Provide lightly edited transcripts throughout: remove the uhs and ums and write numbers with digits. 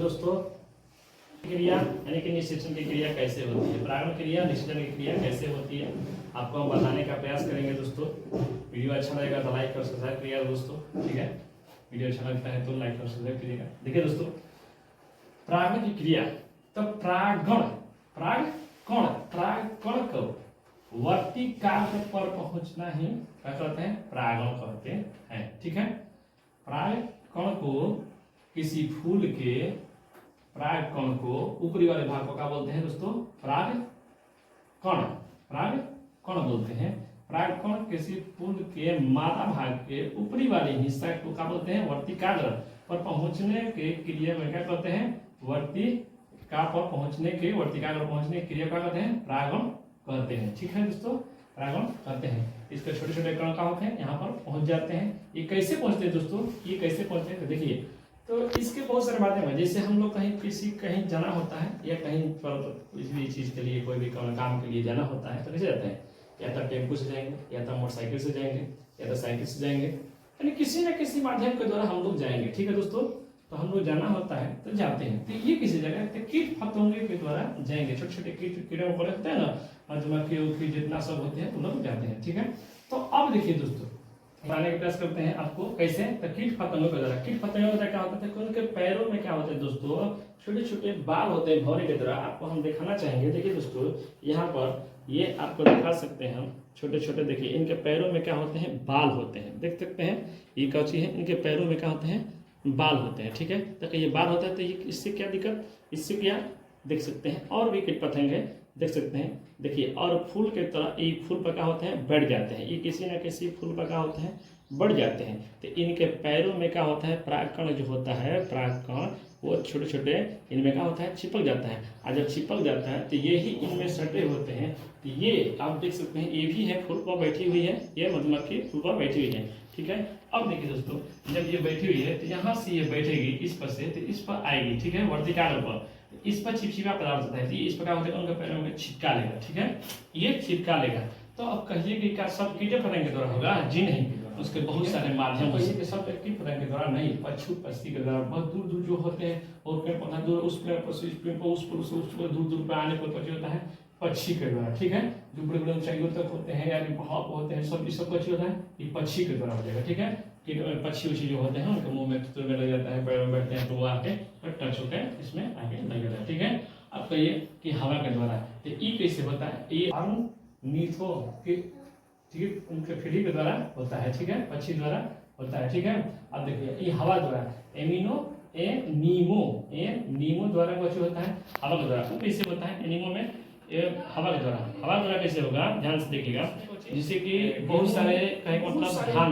दोस्तों क्रिया यानी कि निषेचन की क्रिया कैसे होती है, परागण क्रिया निषेचन की क्रिया कैसे होती है आपको हम बताने का प्रयास करेंगे दोस्तों। वीडियो अच्छा लगेगा तो लाइक और सब्सक्राइब करिएगा दोस्तों, ठीक है। वीडियो अच्छा लगता है तो लाइक और सब्सक्राइब करिएगा। देखिए दोस्तों, परागण की क्रिया, तो परागण को वर्तिकाग्र पर पहुंचना ही क्या कहते हैं, परागण कहते हैं, ठीक है। परागकण को किसी फूल के परागकण को ऊपरी वाले भाग को क्या बोलते हैं दोस्तों, परागकण बोलते हैं। परागकण किसी फूल के मादा भाग के ऊपरी वाले हिस्सा को क्या बोलते हैं, वर्तिकाग्र पर पहुंचने के क्रिया में क्या कहते हैं, वर्तिकाग्र पहुंचने की क्रिया क्या कहते हैं, परागण कहते हैं, ठीक है दोस्तों। परागण कहते हैं। इसके छोटे छोटे कण क्या होते हैं, यहाँ पर पहुंच जाते हैं। ये कैसे पहुंचते हैं दोस्तों, ये कैसे पहुंचते हैं, देखिए तो इसके बहुत सारे माध्यम है। जैसे हम लोग कहीं जाना होता है या कहीं पर किसी भी चीज के लिए, कोई भी काम के लिए जाना होता है तो कैसे जाते हैं, या तो टेम्पो से जाएंगे, या तो मोटरसाइकिल से जाएंगे, या तो साइकिल से जाएंगे, यानी किसी न किसी माध्यम के द्वारा हम लोग जाएंगे, ठीक है दोस्तों। तो हम लोग जाना होता है तो जाते हैं, तो ये किसी जगह तो कीट पतंगे के द्वारा जाएंगे। छोटे छोटे कीड़े मकोड़े होते हैं ना, मधुमक्खी जितना सब होते हैं तो लोग जाते हैं, ठीक है। तो अब देखिए दोस्तों, बताने का प्रयास करते हैं आपको कैसे, तो कीट पतंगों के द्वारा। कीट पतंगों का क्या होता है, उनके पैरों में क्या होता है दोस्तों, छोटे छोटे बाल होते हैं भौरे के द्वारा। आपको हम दिखाना चाहेंगे, देखिए दोस्तों यहाँ पर ये आपको दिखा सकते हैं हम, छोटे छोटे देखिए इनके पैरों में क्या होते हैं, बाल होते हैं, देख सकते हैं। ये क्या चीज है, इनके पैरों में क्या होते हैं, बाल होते हैं, ठीक है। तो ये बाल होता है तो ये इससे क्या दिक्कत, इससे क्या देख सकते हैं। और भी कीट पतंगे देख सकते हैं, देखिए। और फूल के तरह ये फूल पर क्या होते हैं, बढ़ जाते हैं। ये किसी न किसी फूल पर क्या होते हैं, बढ़ जाते हैं। तो इनके पैरों में क्या होता है, परागकण जो होता है, परागकण वो छोटे छोटे इनमें क्या होता है, चिपक जाता है। और जब चिपक जाता है तो ये ही इनमें सटे होते हैं। तो ये आप देख सकते हैं, ये भी है फूल पर बैठी हुई है, ये मधुमक्खी फूल पर बैठी हुई है, ठीक है। अब देखिए दोस्तों, जब ये बैठी हुई है तो यहाँ से ये बैठेगी इस पर से, तो इस पर आएगी, ठीक है, वर्तिकाग्र पर। इस पर चिपचिपा पदार्थ होता है, तो ये इस प्रकार होता है, उनके पैरों में छिटका लेगा, ठीक है, ये छिटका लेगा। तो अब कहिए कि क्या सब कीटे पतंग के द्वारा होगा, जी नहीं, उसके बहुत सारे माध्यम है। कि सब कीट पतंग के द्वारा नहीं, पशु पक्षी के द्वारा बहुत दूर दूर जो होते हैं, और पेड़ पौधा दूर उस पेड़ पर से इस पेड़ पर उस पर दूर दूर पर आने पर होता है पक्षी के द्वारा, ठीक है। जो बड़े बड़े ऊंचाइयों तक होते हैं या पहाड़ पर होते हैं, सब पक्षी होता है, ये पक्षी के द्वारा हो जाएगा, ठीक है। पक्षी उक्षी जो होते हैं उनके मुंह में तुतुर में लग जाता है, पैरों में बैठते हैं तो वो आके टच होकर इसमें आगे लग जाता है, ठीक है। अब कहिए कि हवा के द्वारा, तो ये कैसे होता है, ये अरुनिथो के, ठीक है, उनके पीढ़ी के द्वारा होता है, ठीक है, पक्षी द्वारा होता है, ठीक है। अब देखिए ये हवा द्वारा, नीमो द्वारा कुछ होता है, हवा के द्वारा। कैसे होता है नीमो में, हवा के द्वारा कैसे होगा, ध्यान से देखिएगा। जैसे कि बहुत सारे कहीं मतलब धान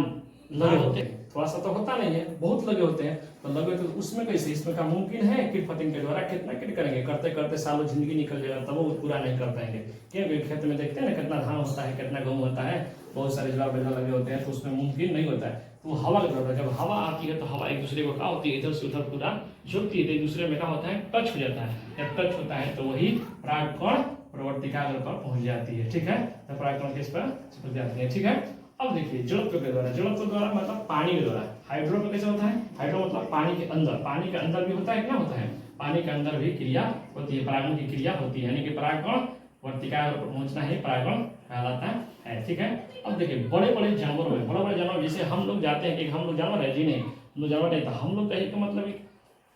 लगे होते हैं, थोड़ा सा तो होता नहीं है, बहुत लगे होते हैं, तो लगे तो उसमें कैसे, इसमें का मुमकिन है कीट पतंग के द्वारा कितना कीट करेंगे, करते करते सालों जिंदगी निकल जाएगा तब वो पूरा नहीं कर पाएंगे। क्योंकि खेत में देखते हैं ना कितना धान होता है, कितना गेहूं होता है, बहुत सारे ज्वार बेला लगे होते हैं, तो उसमें मुमकिन नहीं होता है। तो हवा के द्वारा, जब हवा आती है तो हवा एक दूसरे को क्या होती है, इधर से उधर पूरा झुकती है, तो एक दूसरे में क्या होता है, टच हो जाता है। जब टच होता है तो वही परागकण प्रवर्तिकाग्र पर पहुंच जाती है, ठीक है। तो परागकण किस पर चिपक जाती है, ठीक है। अब देखिए जलत्व के द्वारा मतलब पानी के द्वारा। हाइड्रो में कैसे होता है, हाइड्रो मतलब पानी के अंदर भी होता है, क्या होता है, पानी के अंदर भी क्रिया होती है, परागण की क्रिया होती है, यानी कि परागकण वर्तिकाग्र पर पहुंचना ही परागण कहलाता है, ठीक है। अब देखिए बड़े बड़े जानवरों में, जैसे हम लोग जाते हैं, एक हम लोग जानवर है, जी नहीं, हम लोग जानवर नहीं, तो हम लोग कहीं का मतलब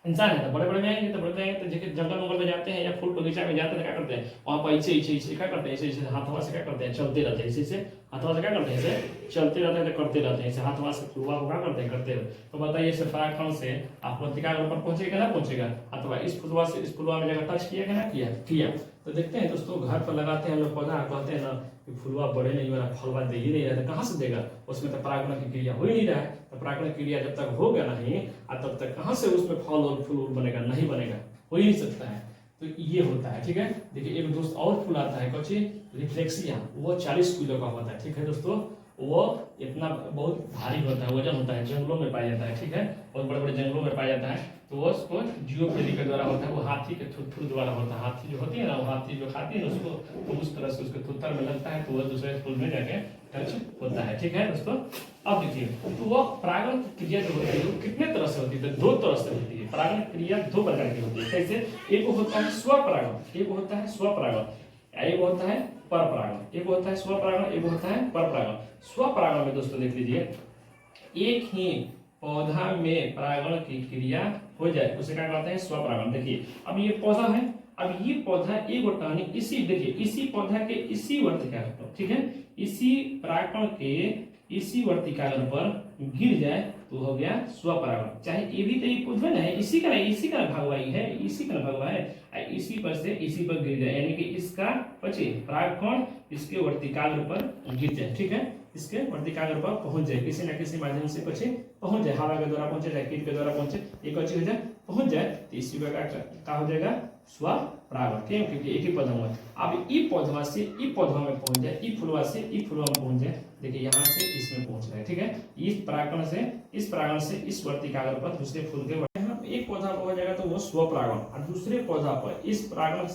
इंसान है, तो बड़े बड़े में आएंगे, तो जंगल मंगल में जाते हैं या फूल बगीचा में जाते हैं, क्या करते हैं वहाँ पर ऐसे क्या करते हैं, ऐसे हाथवा से क्या करते हैं, चलते रहते हैं, ऐसे हाथवा से क्या करते हैं, ऐसे चलते रहते हैं, करते रहते हैं, ऐसे हाथवा से फुलवा को क्या करते हैं, करते रहते। तो बताइए इस परागकण से आप वर्तिकाग्र पर पहुंचेगा ना पहुंचेगा, अथवा इस फुलवा से इस फुलवा में जगह टच किया ना किया। तो देखते हैं दोस्तों, घर पर लगाते हैं हम लोग पौधा, कहते हैं ना कि फुलवा बड़े नहीं हो रहा, फलवा दे ही नहीं रहा, तो कहाँ से देगा, उसमें तो परागण की क्रिया हो ही नहीं रहा है। तो परागण की क्रिया जब तक होगा नहीं, तब तक कहाँ से उसमें फल और फूल बनेगा, नहीं बनेगा, हो ही नहीं सकता है। तो ये होता है, ठीक है। देखिए एक दोस्त और फूल आता है, कौन सी, रिफ्लेक्सिया, वो 40 किलो का होता है, ठीक है दोस्तों। वो इतना बहुत भारी होता है, वजन होता है, जंगलों में पाया जाता है, ठीक है, बहुत बड़े बड़े जंगलों में पाया जाता है। तो वो उसको जियोफिली के द्वारा होता है, वो हाथी के थुत्थुर द्वारा होता है। हाथी जो होती है ना, वो हाथी जो खाती है ना उसको, तो उस तरह से उसके थुत्थर में लगता है, तो वो दूसरे फूल में जाके टच होता है, ठीक है दोस्तों। अब देखिए, तो वह परागण की क्रिया जो होती है वो कितने तरह से होती है? तो 2 तरह से होती है। परागण क्रिया 2 प्रकार की होती है। कैसे? एक होता है स्वपरागण, एक होता है स्वपरागण, एक होता है परपरागण। एक होता है स्वपरागण, एक होता है परपरागण। स्वपरागण में दोस्तों देख लीजिए, एक ही पौधा में परागण की क्रिया हो जाए उसे क्या कहते हैं? स्वपरागण। देखिए, अब ये पौधा है, अब ये पौधा एक टहनी इसी, देखिए इसी पौधा के इसी वर्तिकाग्र पर, ठीक है, इसी परागण के इसी वर्तिकाग्र पर गिर जाए तो हो गया स्वपरागण। चाहे ये भी तो एक पौधा है, इसी का भगवाई है, इसी का भगवा है, इसी पर से इसी पर गिर जाए, यानी कि इसका पचे परागकण इसके वर्तिकाग्र पर गिर जाए, ठीक है, इसके वर्तिकाग्र पर पहुंच जाए, किसी न किसी माध्यम से पचे पहुंच जाए, हवा के द्वारा पहुंचे, चाहे कीट के द्वारा पहुंचे, एक अच्छी हो जाए पहुंच जाए, तो इसी प्रकार का हो जाएगा स्वपरागण। क्यों? क्योंकि एक ही पौधा हुआ। अब ई पौधवा से ई पौधवा में पहुंच जाए, ई फुलवा से ई फुलवा में पहुंच जाए, देखिए यहाँ से इसमें पहुंच रहा है, ठीक है, इस परागण से इस वर्तिकाग्र पर दूसरे फूल के एक पौधा पर हो जाएगा तो वो स्वपरागण, और दूसरे पौधा पर इस परागण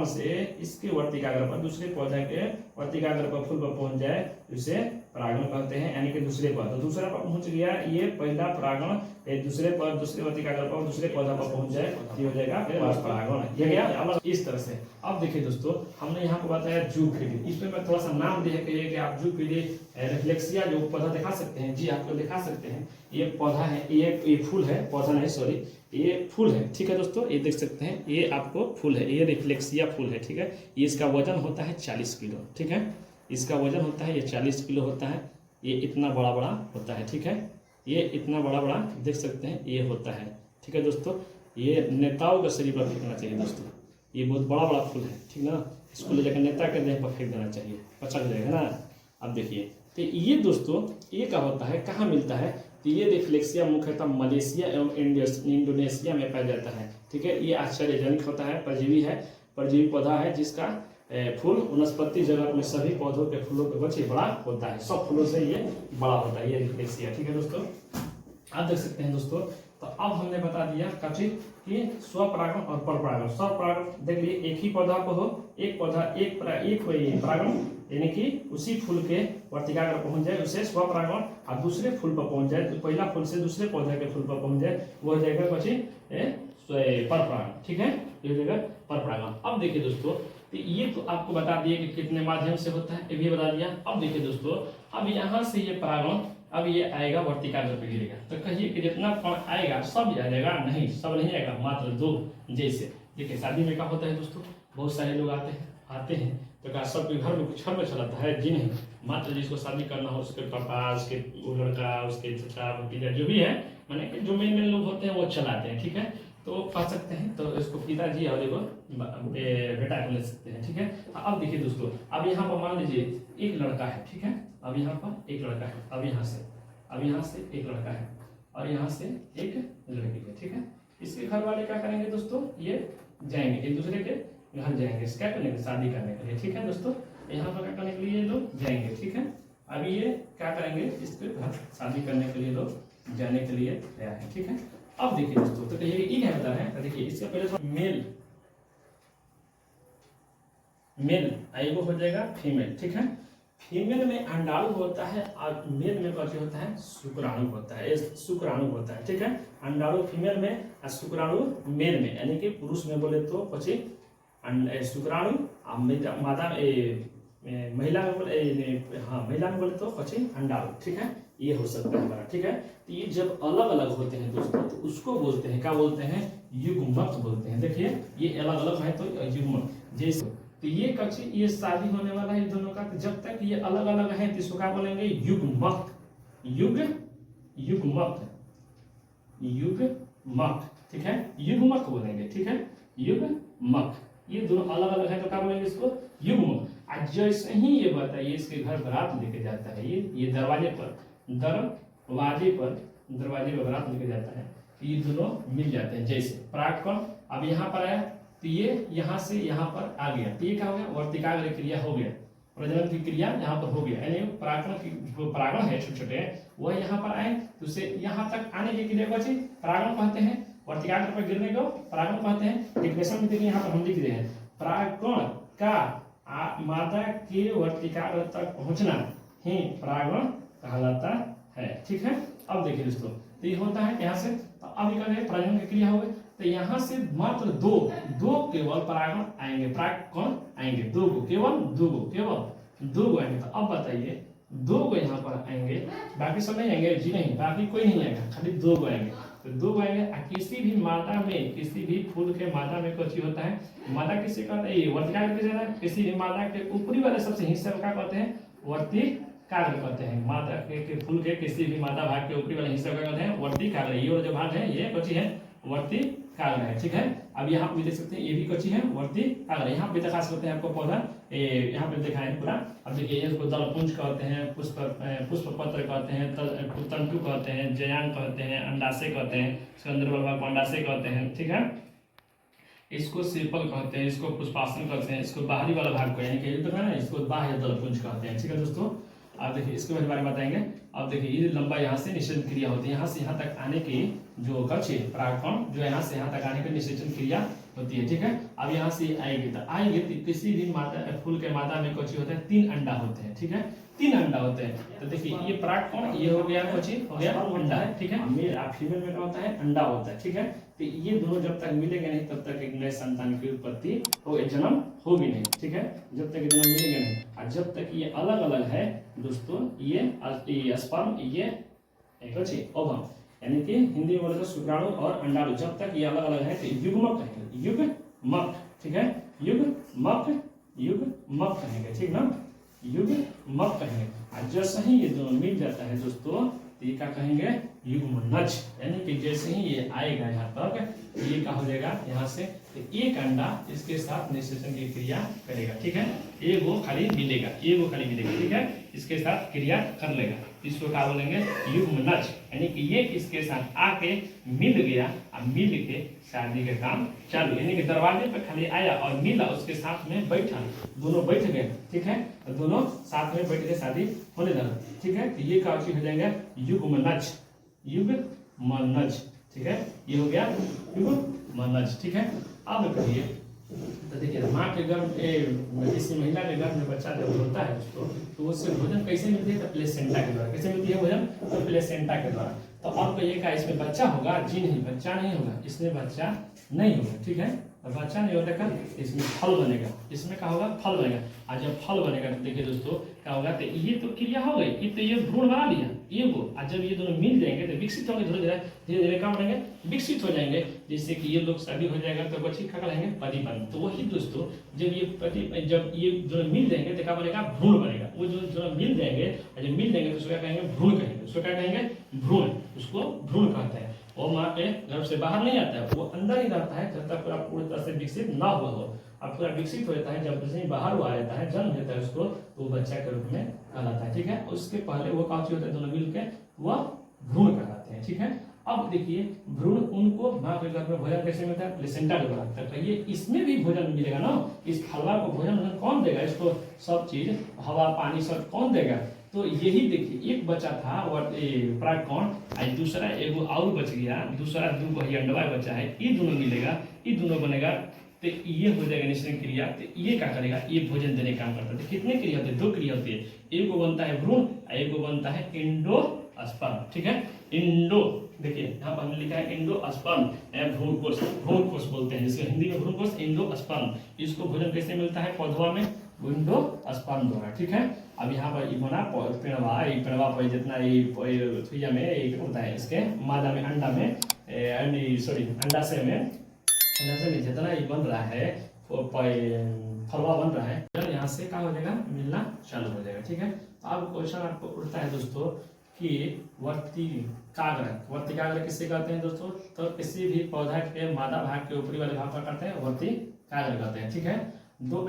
से इसके वर्तिकाग्र पर दूसरे पौधे के वर्तिकाग्र पर फूल पर पहुंच जाए इसे परागण कहते हैं, यानी कि दूसरे पर। तो दूसरा पर पहुंच गया, ये पहला परागण दूसरे वर्तिकाग्र पर दूसरे पौधा पर पहुंच जाए, ये हो जाएगा परागण। ये गया अलग इस तरह से। अब देखिए दोस्तों, हमने यहाँ पर बताया जूफिली, इसमें मैं थोड़ा सा नाम दिया कि आप जूफिली रिफ्लेक्सिया जो पौधा दिखा सकते हैं, जी आपको दिखा सकते हैं, ये पौधा है, ये फूल है, पौधा नहीं सॉरी, ये फूल है, ठीक है दोस्तों, ये देख सकते हैं, ये आपको फूल है, ये रिफ्लेक्सिया फूल है, ठीक है, ये इसका वजन होता है 40 किलो, ठीक है, इसका वजन होता है, ये 40 किलो होता है, ये इतना बड़ा बड़ा होता है, ठीक है, ये इतना बड़ा बड़ा देख सकते हैं, ये होता है, ठीक है दोस्तों, ये नेताओं का शरीर पर फेंकना चाहिए दोस्तों, ये बहुत बड़ा बड़ा फूल है, ठीक ना, इसको ले जाकर नेता के देह पर फेंक देना चाहिए, पचक जाएगा ना। अब देखिए, तो ये दोस्तों ये क्या होता है, कहाँ मिलता है? तो ये रिफ्लेक्सिया मुख्यतः मलेशिया एवं इंडोनेशिया में पाया जाता है, ठीक है, ये आश्चर्यजनक होता है, परजीवी है, परजीवी पौधा है, जिसका फूल वनस्पति जगत में सभी पौधों के फूलों के बच्चे बड़ा होता है, सब फूलों से ये बड़ा होता है, ये रिफ्लेक्सिया, ठीक है दोस्तों, आप देख सकते हैं दोस्तों। तो अब हमने बता दिया कथी कि स्वपरागण और परपरागण। स्वपरागण देख लिए, एक ही पौधा को हो, एक पौधा एक परागण, यानी कि उसी फूल के वर्तिकाग्र पहुंच जाए उसे स्वपरागण, और दूसरे फूल पर पहुंच जाए, तो पहला फूल से दूसरे पौधे के फूल पर पहुंच जाए, वो हो जाएगा पची परपरागण, ठीक है, ये हो जाएगा परपरागण। अब देखिए दोस्तों, तो ये तो आपको बता दिए कि कितने माध्यम से होता है, ये भी बता दिया। अब देखिए दोस्तों, अब यहाँ से ये परागण अब ये आएगा वर्तिकाग्र पे गिरेगा, तो कहिए कि जितना कण आएगा सब आ जाएगा? नहीं, सब नहीं आएगा, मात्र 2। जैसे देखिए शादी में क्या होता है दोस्तों, बहुत सारे लोग आते हैं तो क्या सबके घर में कुछ में चलाता है? जी नहीं, मात्र जिसको शादी करना हो उसके पापा, उसके लड़का, उसके चचा भतीजा जो भी है, मैंने जो मेन लोग होते हैं वो चलाते हैं, ठीक है, तो पा सकते हैं, तो इसको पिताजी और देखो बेटा को ले सकते हैं, ठीक है। अब देखिए दोस्तों, अब यहाँ पर मान लीजिए एक लड़का है, ठीक है, अब यहाँ पर एक लड़का है, अब यहाँ से एक लड़का है, और यहाँ से एक लड़की है, ठीक है, इसके घर वाले क्या करेंगे दोस्तों, ये जाएंगे एक दूसरे के घर जाएंगे, क्या करने के लिए? शादी करने के लिए, ठीक है दोस्तों, यहाँ पर क्या करने के लिए ये लोग जाएंगे, ठीक है, अभी ये क्या करेंगे, इसके घर शादी करने के लिए लोग जाने के लिए तैयार है, ठीक है। अब देखिए दोस्तों, तो कहिए ये क्या बता रहे हैं, देखिए इससे पहले मेल आएगो हो जाएगा फीमेल, ठीक है, फीमेल में अंडाणु होता है और मेल में क्या होता है? शुक्राणु होता है, शुक्राणु होता है, ठीक है, अंडाणु फीमेल में और शुक्राणु मेल में, यानी कि पुरुष में बोले तो पची शुक्राणु, महिला में बोले महिला में बोले तो पची अंडाणु, ठीक है, ये हो सकता है हमारा, ठीक है। तो ये जब अलग अलग होते हैं दोस्तों तो उसको बोलते हैं, क्या बोलते हैं? युग्मक बोलते हैं। देखिए ये अलग अलग है तो युग्मक, जैसे तो ये कक्षी ये शादी होने वाला है दोनों का, तो जब तक ये अलग अलग है तो इसको क्या बोलेंगे? युग्मक, युग्मक, ठीक है, युग्मक बोलेंगे, ठीक है, युग्मक। ये दोनों अलग अलग है तो क्या बोलेंगे इसको? युग्मक। आज जैसे ही ये बताइए इसके घर बारात लेके जाता है, ये दरवाजे पर बारात लेके जाता है, तो ये दोनों मिल जाते हैं। जैसे परागकण अब यहाँ पर आया तो ये यहाँ से यहाँ पर आ गया, तो ये क्या हो गया? वर्तिकाग्र क्रिया हो गया, प्रजनन की क्रिया यहाँ पर हो गया, यानी परागकण की जो परागण है छोटे छोटे वह यहाँ पर आए तो उसे यहाँ तक आने की क्रिया को परागण कहते हैं, वर्तिकाग्र पर गिरने को परागण कहते हैं। डेफिनेशन में देखिए यहाँ पर हम लिख रहे हैं, परागकण का मादा के वर्तिकाग्र तक पहुँचना ही परागण कहलाता है। ठीक है, अब देखिए दोस्तों, तो ये होता है यहाँ से, तो अब ये करेंगे प्रजनन की क्रिया हो गई, तो यहाँ से मात्र दो केवल परागण आएंगे, परागकण आएंगे, दो गो आएंगे। तो अब बताइए, दो गो यहाँ पर आएंगे, बाकी सब नहीं आएंगे जी? नहीं, बाकी कोई नहीं आएगा, खाली दो गो आएंगे। तो दो गो आएंगे। किसी भी मादा में, किसी भी फूल के मादा में कुछ होता है, मादा किसे कहते हैं? ये वर्तिकाग्र किसे कहते हैं? किसी भी मादा के ऊपरी वाले सबसे हिस्से को क्या कहते हैं? वर्तिकाग्र कहते हैं। मादा के फूल के किसी भी मादा भाग के ऊपरी वाले हिस्से को क्या कहते हैं? वर्तिकाग्र। ये वाला जो भाग है ये कौची है? वर्तिकाग्र है। ठीक है, अब यहाँ पे देख सकते हैं ये भी कौची है? वर्तिकाग्र। यहाँ पे दिखा सकते हैं आपको पौधा, यहाँ पे दिखाए पूरा। अब देखिए, इसको दलपुंज कहते हैं, पुष्प पत्र कहते हैं, तंतु कहते हैं, जयांग कहते हैं, अंडाशय कहते हैं, इसके अंदर वाला भाग को अंडाशय कहते हैं। ठीक है, इसको सेपल कहते हैं, इसको पुष्पासन कहते हैं, इसको बाहरी वाला भाग को यानी कि तो है ना, इसको बाह्य दलपुंज कहते हैं। ठीक है दोस्तों, अब देखिए इसके बारे में बताएंगे। अब देखिए, ये लंबा यहाँ से निषेचन क्रिया होती है, यहाँ से यहाँ तक आने की जो कक्ष परागकण जो यहाँ से यहाँ तक आने की निषेचन क्रिया होती है। ठीक है, अब यहाँ से आएगी तो किसी भी मादा फूल के मादा में कौची होता है? 3 अंडा होते हैं। ठीक है, 3 अंडा होते हैं। तो देखिए, ये परागकण ये हो गया कौची? हो गया अंडा है। ठीक है, मेल और फीमेल में क्या होता है? अंडा होता है। ठीक है, तो ये दोनों जब तक मिलेंगे नहीं तब तक एक नए संतान की उत्पत्ति जन्म होगी नहीं। ठीक है, जब तक जन्म मिलेंगे नहीं। और जब तक ये अलग अलग है दोस्तों, ये स्पर्म, ये ओवम, यानी कि हिंदी में बोले तो शुक्राणु और अंडाणु, जब तक ये अलग अलग है तो युग्मक कहेंगे, युग्मक। ठीक है, युग्मक कहेंगे। ठीक ना, युग्मक कहेंगे। और जैसे ही ये दोनों मिल जाता है दोस्तों, तो ये क्या कहेंगे? युग्मनज। यानी कि जैसे ही ये आएगा यहाँ तक, ये क्या हो जाएगा? यहाँ से तो एक अंडा इसके साथ निषेचन की क्रिया करेगा। ठीक है, एगो खाली मिलेगा। ठीक है, इसके साथ क्रिया कर लेगा, इसको क्या बोलेंगे? युग्मनज। यानी कि ये इसके साथ आके मिल गया और मिल के शादी का काम चालू, यानी कि दरवाजे पर खाली आया और मिला, उसके साथ में बैठा, दोनों बैठ गए। ठीक है, तो दोनों साथ में बैठ के शादी होने लगा। ठीक है, तो ये क्या हो जाएगा? युग्मनज। ठीक है, ये हो गया युग्मनज। ठीक है, अब कहिए, तो देखिए माँ के गर्भ किसी महिला के गर्भ में बच्चा जब होता है दोस्तों, तो उससे भोजन कैसे मिलती है? तो प्लेसेंटा के द्वारा। कैसे मिलती है भोजन? तो प्लेसेंटा के द्वारा। तो अब कहिएगा इसमें बच्चा होगा? जी नहीं, बच्चा नहीं होगा, इसमें बच्चा नहीं होगा। ठीक है, और बच्चा नहीं होता का इसमें फल बनेगा। इसमें क्या होगा? फल बनेगा। और जब फल बनेगा तो देखिए दोस्तों क्या होगा? तो ये तो क्रिया हो गई, ये तो ये भ्रूण बना लिया ये वो। और जब ये दोनों मिल जाएंगे तो विकसित होंगे, धीरे धीरे क्या बनेंगे? विकसित हो जाएंगे। जैसे कि ये लोग शादी हो जाएगा तो बच्चे क्या कहेंगे? परिपन। तो वही दोस्तों, जब ये दोनों मिल जाएंगे तो क्या बनेगा? भ्रूण बनेगा। वो जो मिल जाएंगे और जब मिल जाएंगे तो उसको क्या कहेंगे? भ्रूण कहेंगे। उसको क्या कहेंगे? भ्रूण। उसको भ्रूण कहते हैं। वो माँ के गर्भ से बाहर नहीं आता है, वो अंदर ही रहता है जब तक पूरी तरह से विकसित ना हुआ हो। अब पूरा विकसित हो जाता है, जब जैसे ही बाहर हुआ जाता है, जन्म देता है उसको, तो बच्चा के रूप में कहलाता है। ठीक है, उसके पहले वो काफी होता है, दोनों मिल के वह भ्रूण कहलाते हैं। ठीक है, अब देखिए भ्रूण उनको माँ के गर्भ में भोजन कैसे मिलता है? प्लेसेंटा के द्वारा। तो ये इसमें भी भोजन मिलेगा ना, इस फलवा को भोजन कौन देगा? इसको सब चीज, हवा पानी सब कौन देगा? तो यही देखिए, एक बचा था और परागकण, आज दूसरा एगो और बच गया, दूसरा दो अंडवा बचा है, ये दोनों मिलेगा, ये दोनों बनेगा, तो ये हो जाएगा निषेचन क्रिया। तो ये क्या करेगा? ये भोजन देने का काम करता है। तो कितने क्रिया होते हैं? 2 क्रिया होती है। एगो बनता है भ्रूण, एगो बनता है एंडोस्पर्म। ठीक है, इंडो, देखिए यहाँ पर हमने लिखा है एंडोस्पर्म, भ्रूणकोश बोलते हैं, जिसको हिंदी में भ्रूणकोश, एंडोस्पर्म। इसको भोजन कैसे मिलता है? पौधवा में एंडोस्पर्म द्वारा। ठीक है, अब यहाँ पर बना पेड़वा पर जितना थुइया में होता है, इसके मादा में, अंडा में, अंडाशय में जितना ये बन रहा है, फलवा बन रहा है, यहाँ से क्या हो जाएगा? मिलना चालू हो जाएगा। ठीक है, तो अब क्वेश्चन आपको उठता है दोस्तों कि वर्तिकाग्र किससे कहते हैं दोस्तों? तो किसी भी पौधा के मादा भाग के ऊपरी वाले भाग पर कहते हैं वर्तिकाग्र कहते हैं। ठीक है, 2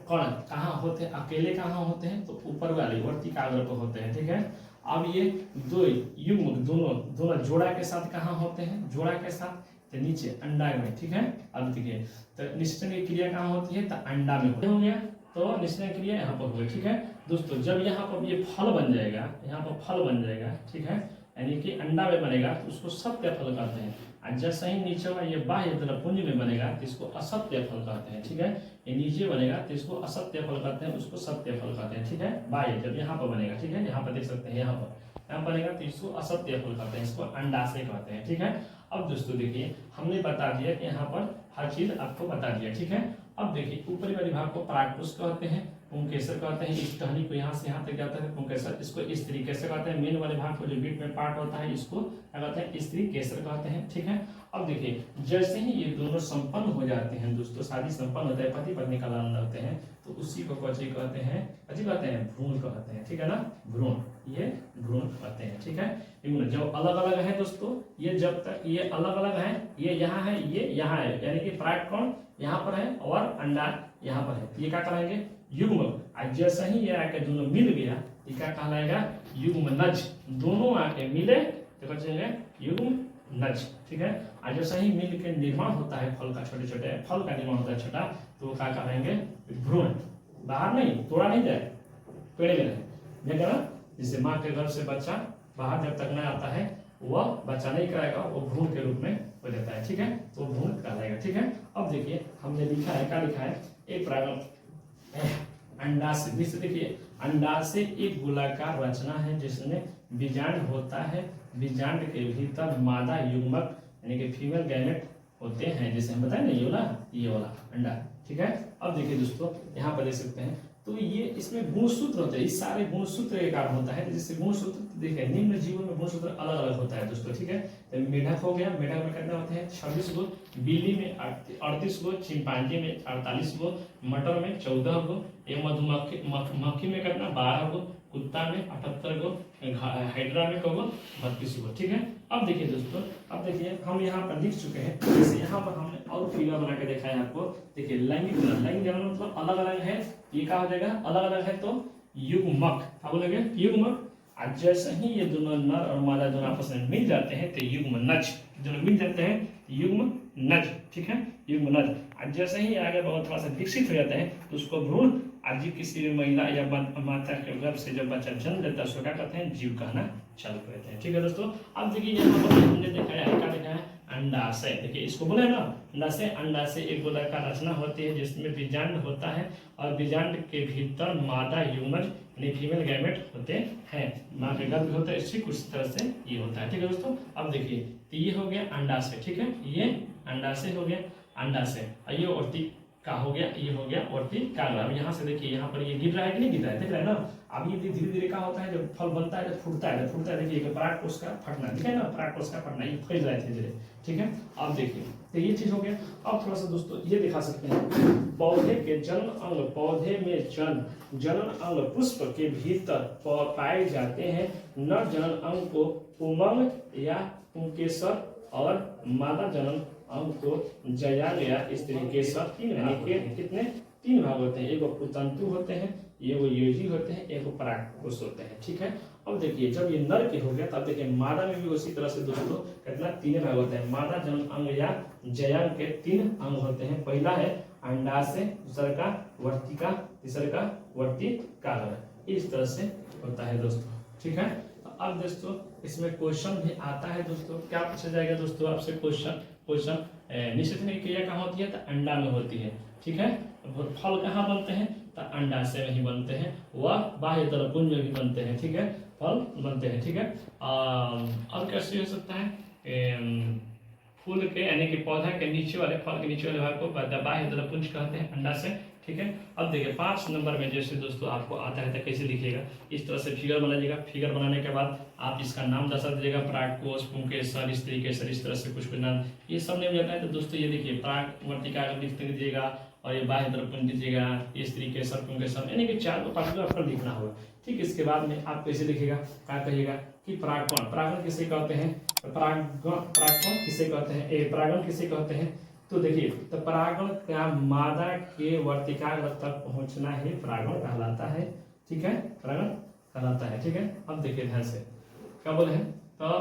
कण कहाँ होते हैं? अकेले कहाँ होते हैं? तो ऊपर वाले वर्तिकाग्र को होते हैं। ठीक है, अब ये 2 युग्म दोनों जोड़ा के साथ कहाँ होते हैं? जोड़ा के साथ तो नीचे अंडा में। ठीक है, अब देखिए, तो निषेचन की क्रिया कहाँ होती है? तो अंडा में हो गया, तो निषेचन क्रिया यहाँ पर हुई। ठीक है दोस्तों, जब यहाँ पर ये फल बन जाएगा, यहाँ पर फल बन जाएगा, ठीक है, यानी कि अंडा में बनेगा, तो उसको सत्य फल कहते हैं। और जैसे ही नीचे वाला ये बाह्य द्रवपुंज में बनेगा तो इसको असत्य फल कहते हैं, ठीक है। ये नीचे बनेगा तो इसको असत्य फल कहते हैं, उसको सत्य फल कहते हैं, ठीक है। बाह्य जब यहाँ पर बनेगा, ठीक है, यहाँ पर देख सकते हैं, यहाँ बनेगा तो इसको असत्य फल कहते हैं, इसको अंडाशय कहते हैं, ठीक है। अब दोस्तों देखिए हमने बता दिया कि यहाँ पर हर चीज आपको बता दिया, ठीक है। अब देखिए ऊपरी वाले भाग को परागपुष्प कहते हैं, पुंकेसर कहते हैं, इस टहनी को यहाँ से यहाँ तक जाता है पुंकेसर, इसको इस तरीके से कहते हैं। मेन वाले भाग को जो बीच में पार्ट होता है इसको क्या कहते हैं, स्त्री केसर कहते हैं, ठीक है। अब देखिए जैसे ही ये दोनों संपन्न हो जाते हैं दोस्तों, शादी संपन्न होता है, पति पत्नी का लालन होते हैं, तो उसी को कौची कहते हैं, भ्रूण कहते हैं, ठीक है ना, भ्रूण, ये भ्रूण कहते हैं, ठीक है। जब अलग अलग है दोस्तों, ये जब तक ये अलग अलग है, ये यहाँ है, ये यहाँ है, यानी कि परागकण यहाँ पर है और अंडा यहाँ पर है, ये क्या कहलाएंगे, युग्म। जैसे ही ये आके दोनों मिल गया, ये क्या कहलाएगा, युग्मनज। दोनों आके मिले तो कहेंगे युग्मनज, ठीक है। और जैसे ही मिल के निर्माण होता है फल का, छोटे छोटे फल का निर्माण होता है छोटा, तो क्या कहेंगे, भ्रूण। बाहर नहीं, तोड़ा नहीं जाए, पेड़ में रहे, जिससे माँ के गर्भ से बच्चा बाहर जब तक नहीं आता है वह बच्चा नहीं कराएगा, वो भ्रूण के रूप में हो जाता है, ठीक है, तो भ्रूण कहलाएगा, ठीक है। अब देखिए हमने लिखा है, क्या लिखा है, एक परागण अंडाशय, देखिए अंडाशय एक गोलाकार रचना है जिसमें बीजांड होता है, बीजांड के भीतर मादा युग्मक यानी कि फीमेल गैमेट होते हैं, जैसे हम बताए ना ये वाला अंडा, ठीक है। अब देखिए दोस्तों यहाँ पर देख सकते हैं, तो ये इसमें गुणसूत्र होते हैं, इस सारे गुणसूत्र के कारण होता है, जैसे गुणसूत्र देखिए निम्न जीवों में गुणसूत्र अलग अलग होता है दोस्तों, ठीक है। तो मेढक हो गया, मेढक में कितने होते हैं, 26 गो, बिल्ली में 38 गो, चिंपांजी में 48 गो, मटर में 14 गो, ये मधुमक्खी में कितना 12 गो, कुत्ता में 78 गो, हाइड्रा में 32 गो, ठीक है। अब देखिए दोस्तों, अब देखिए हम यहाँ पर लिख चुके हैं, जैसे यहाँ पर हमने और फिगर बना के देखा है आपको। देखिए लैंगिक जनन मतलब अलग अलग है, ये क्या हो जाएगा, अलग अलग है तो युग्मक, क्या बोलेंगे, युग्मक। और जैसे ही ये दोनों नर और मादा दोनों आपस में मिल जाते हैं तो युग्मनज, दोनों मिल जाते हैं युग्मनज, ठीक है, युग्मनज। और जैसे ही आगे बहुत थोड़ा सा विकसित हो जाते हैं तो उसको भ्रूण। आज किसी भी महिला या माता के गर्भ से जब बच्चा जन्म लेता है उसको क्या कहते हैं, जीव कहना चालू करते हैं, ठीक है दोस्तों। अब देखिए यहाँ पर हमने देखा है, क्या देखा है, अंडाशय। देखिए इसको बोले ना अंडाशय, अंडाशय एक गोलाकार रचना होती है जिसमें बीजांड होता है और बीजांड के भीतर मादा युग्मज यानी फीमेल गैमेट होते हैं, माँ के गर्भ होता है, इसी कुछ तरह से ये होता है, ठीक है दोस्तों। अब देखिए तो ये हो गया अंडाशय, ठीक है, ये अंडाशय हो गया, अंडाशय। ये औरती का हो गया, ये हो गया वर्तिकाग्र। अब यहाँ से देखिए यहाँ पर ये गिर रहा है कि नहीं गिर रहा है, देख रहे हैं ना। अब ये धीरे धीरे क्या होता है, जब फल बनता है, जब फूटता है, देखिए परागकोश का फटना, ठीक है ना, परागकोश का फटना, ये फैल रहा है धीरे धीरे, ठीक है। अब देखिए तो ये चीज हो गया। अब थोड़ा सा दोस्तों ये दिखा सकते हैं, पौधे के जनन अंग, पौधे में जनन अंग पुष्प के भीतर पाए जाते हैं। नर जनन अंग को पुंमंग या पुंकेसर और मादा जनन अंग को जयांग या इस तरीके से कितने 3 भाग होते हैं, एक पुतंतु होते हैं, ये वो योजी होते हैं, एक परागकोश होते हैं, ठीक है। अब देखिए जब ये नर के हो गया तब देखिए मादा में भी उसी तरह से दोस्तों कितना 3 भाग होते हैं, मादा जनन अंग या जयांग के 3 अंग होते हैं। पहला है अंडाशय, दूसरा का वर्तिका, तीसरा का वर्तिकाग्र, इस तरह से होता है दोस्तों, ठीक है। अब दोस्तों इसमें क्वेश्चन भी आता है दोस्तों, क्या पूछा जाएगा दोस्तों आपसे, क्वेश्चन निषेचन क्रिया कहाँ होती है, तो अंडा में होती है, ठीक है। फल कहाँ बनते हैं, तो अंडाशय में ही बनते हैं, वह बाह्य तरपुंज में भी बनते हैं, ठीक है, फल बनते हैं, ठीक है। और कैसे हो सकता है, फूल के यानी कि पौधा के नीचे वाले, फल के नीचे वाले भाग को बाह्य तरपुंज कहते हैं, अंडाशय, ठीक है। अब देखिए 5 नंबर में जैसे दोस्तों आपको आता है तो कैसे लिखिएगा, इस तरह से फिगर बनाइएगा। फिगर बनाने के बाद आप इसका नाम दर्शा दीजिएगा, परागकोश, पुंकेसर, इस तरीके से, इस तरह से कुछ नाम, ये सब नहीं हो जाता है तो दोस्तों ये देखिए पराग वर्तिकाग्र लिख दीजिएगा और ये बाह्य तरपुंज दीजिएगा, इस तरीके से पुंकेसर, यानी कि 4 को पार्ट आपको लिखना होगा, ठीक। इसके बाद में आप कैसे लिखिएगा, क्या कहिएगा कि परागकण किसे कहते हैं, परागकण किसे कहते हैं, परागण किसे कहते हैं। तो देखिए तो परागण का मादा के वर्तिकाग्र तक पहुंचना ही परागण कहलाता है, ठीक है, परागण कहलाता है, ठीक है। अब देखिए ध्यान से क्या बोले हैं, तो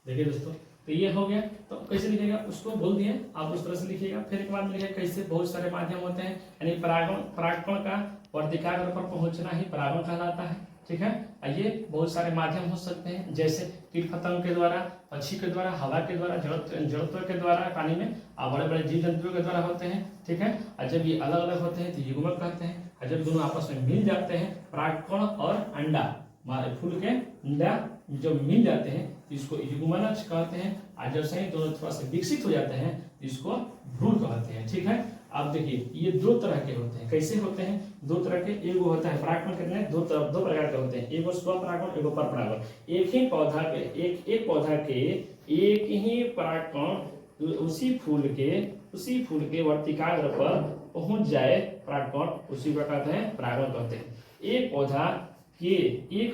देखिए दोस्तों तो ये हो गया, तो कैसे लिखिएगा उसको बोल दिए, आप उस तरह से लिखिएगा। फिर एक बार लिखिएगा कैसे, बहुत सारे माध्यम होते हैं, यानी परागण का वर्तिकाग्र पर पहुंचना ही परागण कहलाता है, ठीक है। ये बहुत सारे माध्यम हो सकते हैं, जैसे कीट पतंग के द्वारा, पक्षी के द्वारा, हवा के द्वारा, जड़त्व के द्वारा पानी में, और बड़े बड़े जीव जंतुओं के द्वारा होते हैं। ठीक है, और जब ये अलग अलग होते हैं तो युग्मक कहते हैं। और जब दोनों आपस में मिल जाते हैं, परागकण और अंडा, फूल के अंडा जब मिल जाते हैं तो इसको युग्मनज कहते हैं। और जब से दोनों थोड़ा सा विकसित हो जाते हैं तो इसको भ्रूण कहते हैं। ठीक है, आप देखिए ये दो तरह के होते हैं। कैसे होते हैं? दो तरह के। एक होता है परागकण, कितने दो प्रकार के होते हैं, एक स्वपरागण, एक परपरागण। एक ही पौधा के एक पौधा के एक ही परागकण उसी फूल के वर्तिकाग्र पर पहुंच जाए, परागकण, उसी को कहते हैं परागण कहते हैं। एक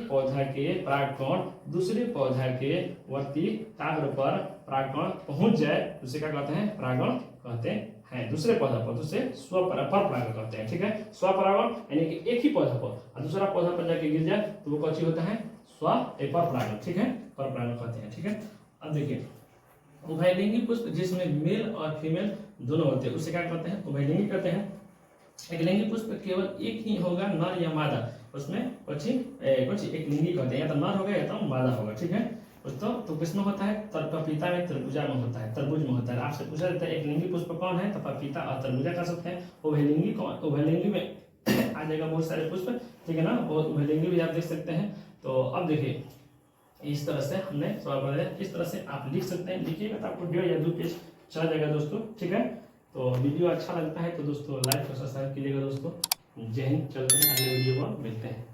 पौधा के परागकण दूसरे पौधा के वर्तिकाग्र पर परागकण पहुंच जाए, उसे क्या कहते हैं? परागण कहते हैं। दूसरे पौधा पर, दूसरे परपरागण कहते हैं। ठीक है, स्वपरागण यानी कि एक ही पौधा पर और दूसरा पौधा पर जाके गिर जाए तो वो कौन होता है? परपरागण। ठीक है, परपरागण कहते हैं। ठीक है, अब देखिए उभयलिंगी पुष्प जिसमें मेल और फीमेल दोनों होते हैं, उसे क्या कहते हैं? उभयलिंगी कहते हैं। एक लिंगी पुष्प केवल एक ही होगा, नर या मादा, उसमें कुछ एक लिंगी कहते हैं, या तो नर होगा या तो मादा होगा। ठीक है, तो किसमें होता है? पपीता में, तरबूजा में होता है, तरबूज में होता है। आपसे पूछा जाता है एक लिंगी पुष्प कौन है, तो पपीता और तरबूजा कर सकते हैं। उभयलिंगी कौन? उभयलिंगी में आ जाएगा बहुत सारे पुष्प। ठीक है ना, और उभयलिंगी भी आप देख सकते हैं। तो अब देखिए इस तरह से हमने सवाल बनाया, इस तरह से आप लिख सकते हैं। लिखिएगा तो आपको 1.5 या 2 पेज चला जाएगा दोस्तों। ठीक है, तो वीडियो अच्छा लगता है तो दोस्तों लाइक और सब्सक्राइब कीजिएगा दोस्तों। जय हिंद, चलते हैं अगले वीडियो में मिलते हैं।